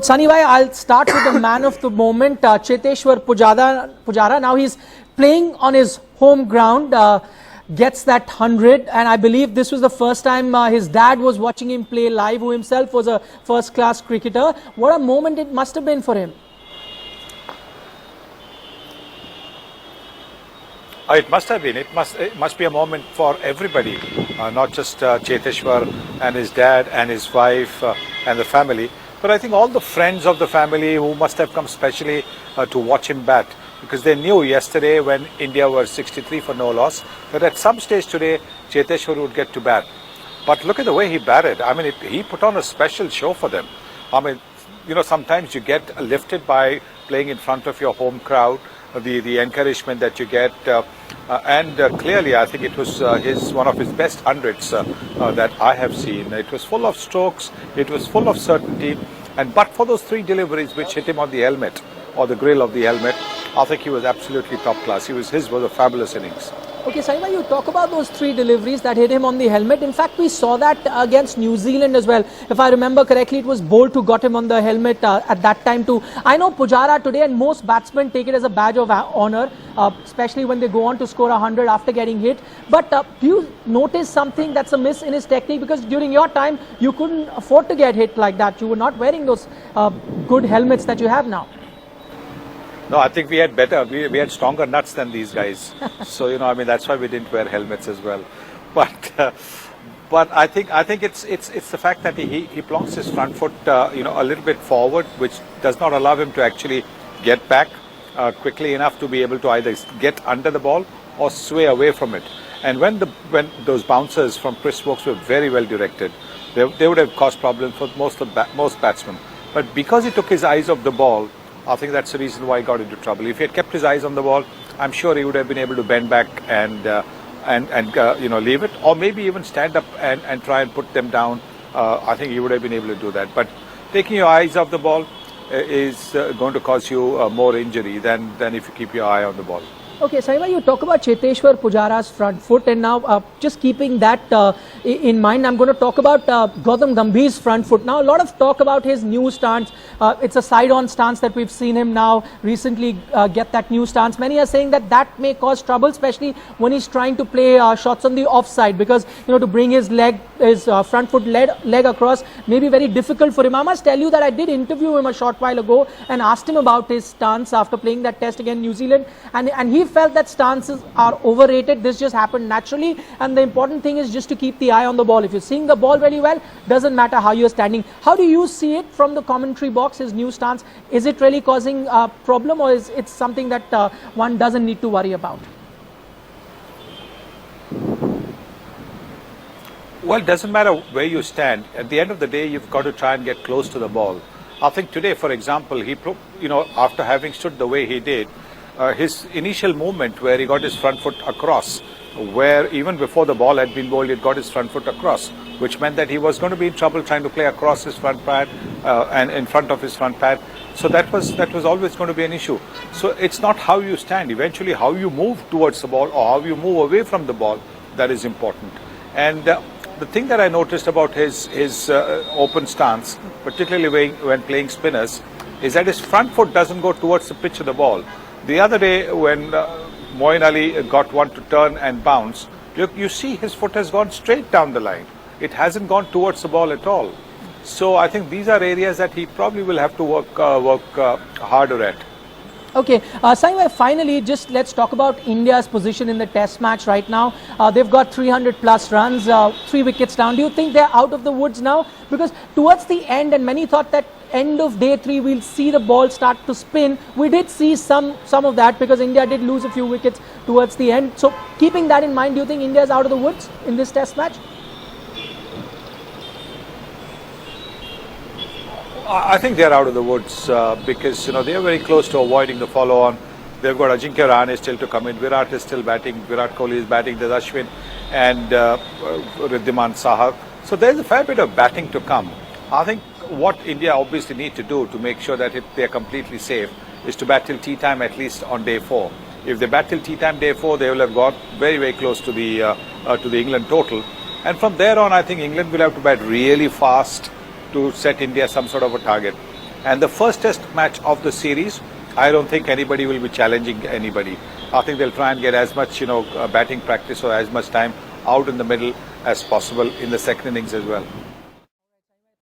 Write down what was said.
Sunny bhai, I'll start with the man of the moment, Cheteshwar Pujara. Now he's playing on his home ground, gets that 100, and I believe this was the first time his dad was watching him play live, who himself was a first-class cricketer. What a moment it must have been for him. It must have been. It must be a moment for everybody, not just Cheteshwar and his dad and his wife and the family, but I think all the friends of the family who must have come specially to watch him bat, because they knew yesterday when India were 63 for no loss that at some stage today Cheteshwar would get to bat. But look at the way he batted. I mean, he put on a special show for them. I mean, you know, sometimes you get lifted by playing in front of your home crowd, the encouragement that you get, and clearly I think it was one of his best hundreds that I have seen. It was full of strokes, it was full of certainty, and but for those 3 deliveries which hit him on the helmet or the grill of the helmet, I think he was absolutely top class. His was a fabulous innings. Okay, Saima, you talk about those 3 deliveries that hit him on the helmet. In fact, we saw that against New Zealand as well. If I remember correctly, it was Bolt who got him on the helmet at that time too. I know Pujara today, and most batsmen take it as a badge of honor, especially when they go on to score 100 after getting hit. But do you notice something that's a miss in his technique? Because during your time, you couldn't afford to get hit like that. You were not wearing those good helmets that you have now. No, I think we had better. We had stronger nuts than these guys. So, you know, I mean, that's why we didn't wear helmets as well. But I think it's the fact that he plonks his front foot, you know, a little bit forward, which does not allow him to actually get back quickly enough to be able to either get under the ball or sway away from it. And when those bouncers from Chris Stokes were very well directed, they would have caused problems for most batsmen. But because he took his eyes off the ball, I think that's the reason why he got into trouble. If he had kept his eyes on the ball, I'm sure he would have been able to bend back and you know, leave it, or maybe even stand up and try and put them down. I think he would have been able to do that. But taking your eyes off the ball is going to cause you more injury than if you keep your eye on the ball. Okay, Saima, you talk about Cheteshwar Pujara's front foot, and now just keeping that in mind, I'm going to talk about Gautam Gambhir's front foot. Now, a lot of talk about his new stance. It's a side-on stance that we've seen him now recently get that new stance. Many are saying that may cause trouble, especially when he's trying to play shots on the offside, because, you know, to bring his front foot leg across may be very difficult for him. I must tell you that I did interview him a short while ago and asked him about his stance after playing that test against New Zealand, and he felt that stances are overrated. This just happened naturally, and the important thing is just to keep the eye on the ball. If you're seeing the ball very well, doesn't matter how you're standing. How do you see it from the commentary box, his new stance? Is it really causing a problem, or is it something that one doesn't need to worry about? Well, it doesn't matter where you stand. At the end of the day, you've got to try and get close to the ball. I think today, for example, you know, after having stood the way he did, his initial movement where he got his front foot across, where even before the ball had been bowled, he got his front foot across, which meant that he was going to be in trouble trying to play across his front pad and in front of his front pad. So that was always going to be an issue. So it's not how you stand, eventually how you move towards the ball or how you move away from the ball, that is important. And the thing that I noticed about his open stance, particularly when playing spinners, is that his front foot doesn't go towards the pitch of the ball. The other day when Moeen Ali got one to turn and bounce, you see his foot has gone straight down the line. It hasn't gone towards the ball at all. So I think these are areas that he probably will have to work harder at. Okay, Saima, finally, just let's talk about India's position in the test match right now. They've got 300 plus runs, 3 wickets down. Do you think they're out of the woods now? Because towards the end, and many thought that end of day 3 we'll see the ball start to spin. We did see some of that, because India did lose a few wickets towards the end. So keeping that in mind, do you think India's out of the woods in this test match? I think they're out of the woods because, you know, they're very close to avoiding the follow-on. They've got Ajinkya Rahane still to come in. Virat is still batting. Virat Kohli is batting. There's Ashwin and Riddhiman Saha. So there's a fair bit of batting to come. I think what India obviously need to do to make sure that they're completely safe is to bat till tea time at least on day 4. If they bat till tea time day 4, they will have got very, very close to the England total. And from there on, I think England will have to bat really fast to set India some sort of a target. And the first test match of the series, I don't think anybody will be challenging anybody. I think they'll try and get as much, batting practice or as much time out in the middle as possible in the second innings as well.